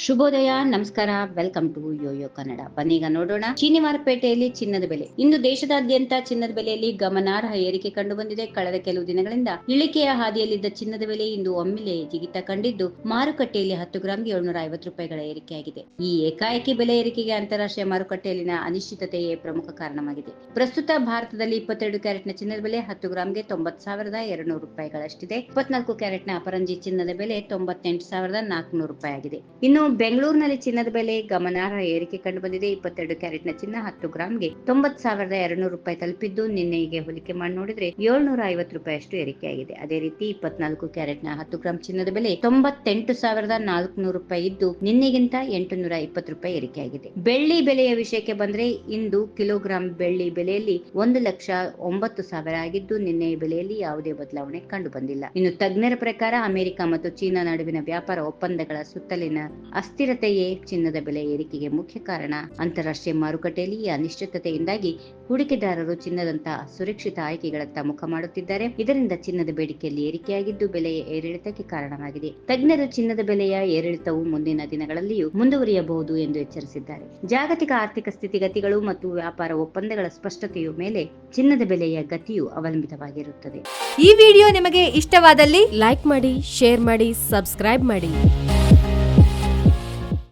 ಶುಭೋದಯ, ನಮಸ್ಕಾರ, welcome to Yoyo Kannada. ಬನ್ನೀಗ ನೋಡೋಣ ಶನಿವಾರಪೇಟೆಯಲ್ಲಿ ಚಿನ್ನದ ಬೆಲೆ. ಇಂದು ದೇಶದಾದ್ಯಂತ ಚಿನ್ನದ ಬೆಲೆಯಲ್ಲಿ ಗಮನಾರ್ಹ ಏರಿಕೆ ಕಂಡು ಬಂದಿದೆ. ಕಳೆದ ಕೆಲವು ದಿನಗಳಿಂದ ಇಳಿಕೆಯ ಹಾದಿಯಲ್ಲಿದ್ದ ಚಿನ್ನದ ಬೆಲೆ ಇಂದು ಒಮ್ಮೆಲೆ ಜಿಗಿತ ಕಂಡಿದ್ದು, ಮಾರುಕಟ್ಟೆಯಲ್ಲಿ 10 ಗ್ರಾಂಗೆ 750 ರೂಪಾಯಿಗಳ ಏರಿಕೆಯಾಗಿದೆ. ಈ ಏಕಾಏಕಿ ಬೆಲೆ ಏರಿಕೆಗೆ ಅಂತಾರಾಷ್ಟ್ರೀಯ ಮಾರುಕಟ್ಟೆಯಲ್ಲಿನ ಅನಿಶ್ಚಿತತೆಯೇ ಪ್ರಮುಖ ಕಾರಣವಾಗಿದೆ. ಪ್ರಸ್ತುತ ಭಾರತದಲ್ಲಿ 22 ಕ್ಯಾರೆಟ್ನ ಚಿನ್ನದ ಬೆಲೆ 10 ಗ್ರಾಂಗೆ 90,200 ರೂಪಾಯಿಗಳಷ್ಟಿದೆ. 24 ಕ್ಯಾರೆಟ್ನ ಅಪರಂಜಿ ಚಿನ್ನದ ಬೆಲೆ 98,400 ರೂಪಾಯಿ ಆಗಿದೆ. ಇನ್ನು ಬೆಂಗಳೂರಿನಲ್ಲಿ ಚಿನ್ನದ ಬೆಲೆ ಗಮನಾರ್ಹ ಏರಿಕೆ ಕಂಡು ಬಂದಿದೆ. 22 ಕ್ಯಾರೆಟ್ನ ಚಿನ್ನ 10 ಗ್ರಾಂಗೆ 90,200 ರೂಪಾಯಿ ತಲುಪಿದ್ದು, ನಿನ್ನೆಗೆ ಹೋಲಿಕೆ ಮಾಡಿ ನೋಡಿದ್ರೆ 750 ರೂಪಾಯಿಯಷ್ಟು ಏರಿಕೆಯಾಗಿದೆ. ಅದೇ ರೀತಿ 24 ಕ್ಯಾರೆಟ್ನ 10 ಗ್ರಾಂ ಚಿನ್ನದ ಬೆಲೆ 98,400 ರೂಪಾಯಿ ಇದ್ದು, ನಿನ್ನೆಗಿಂತ 820 ರೂಪಾಯಿ ಏರಿಕೆಯಾಗಿದೆ. ಬೆಳ್ಳಿ ಬೆಲೆಯ ವಿಷಯಕ್ಕೆ ಬಂದ್ರೆ, ಇಂದು ಕಿಲೋಗ್ರಾಂ ಬೆಳ್ಳಿ ಬೆಲೆಯಲ್ಲಿ 1,09,000 ಆಗಿದ್ದು, ನಿನ್ನೆಯ ಬೆಲೆಯಲ್ಲಿ ಯಾವುದೇ ಬದಲಾವಣೆ ಕಂಡು ಬಂದಿಲ್ಲ. ಇನ್ನು ತಜ್ಞರ ಪ್ರಕಾರ ಅಮೆರಿಕ ಮತ್ತು ಚೀನಾ ನಡುವಿನ ವ್ಯಾಪಾರ ಒಪ್ಪಂದಗಳ ಸುತ್ತಲಿನ ಅಸ್ಥಿರತೆಯೇ ಚಿನ್ನದ ಬೆಲೆ ಏರಿಕೆಗೆ ಮುಖ್ಯ ಕಾರಣ. ಅಂತಾರಾಷ್ಟ್ರೀಯ ಮಾರುಕಟ್ಟೆಯಲ್ಲಿ ಈ ಅನಿಶ್ಚಿತತೆಯಿಂದಾಗಿ ಹೂಡಿಕೆದಾರರು ಚಿನ್ನದಂತಹ ಸುರಕ್ಷಿತ ಆಯ್ಕೆಗಳತ್ತ ಮುಖ ಮಾಡುತ್ತಿದ್ದಾರೆ. ಇದರಿಂದ ಚಿನ್ನದ ಬೇಡಿಕೆಯಲ್ಲಿ ಏರಿಕೆಯಾಗಿದ್ದು, ಬೆಲೆಯ ಏರಿಳಿತಕ್ಕೆ ಕಾರಣವಾಗಿದೆ. ತಜ್ಞರು ಚಿನ್ನದ ಬೆಲೆಯ ಏರಿಳಿತವು ಮುಂದಿನ ದಿನಗಳಲ್ಲಿಯೂ ಮುಂದುವರಿಯಬಹುದು ಎಂದು ಎಚ್ಚರಿಸಿದ್ದಾರೆ. ಜಾಗತಿಕ ಆರ್ಥಿಕ ಸ್ಥಿತಿಗತಿಗಳು ಮತ್ತು ವ್ಯಾಪಾರ ಒಪ್ಪಂದಗಳ ಸ್ಪಷ್ಟತೆಯ ಮೇಲೆ ಚಿನ್ನದ ಬೆಲೆಯ ಗತಿಯು ಅವಲಂಬಿತವಾಗಿರುತ್ತದೆ. ಈ ವಿಡಿಯೋ ನಿಮಗೆ ಇಷ್ಟವಾದಲ್ಲಿ ಲೈಕ್ ಮಾಡಿ, ಶೇರ್ ಮಾಡಿ, ಸಬ್ಸ್ಕ್ರೈಬ್ ಮಾಡಿ.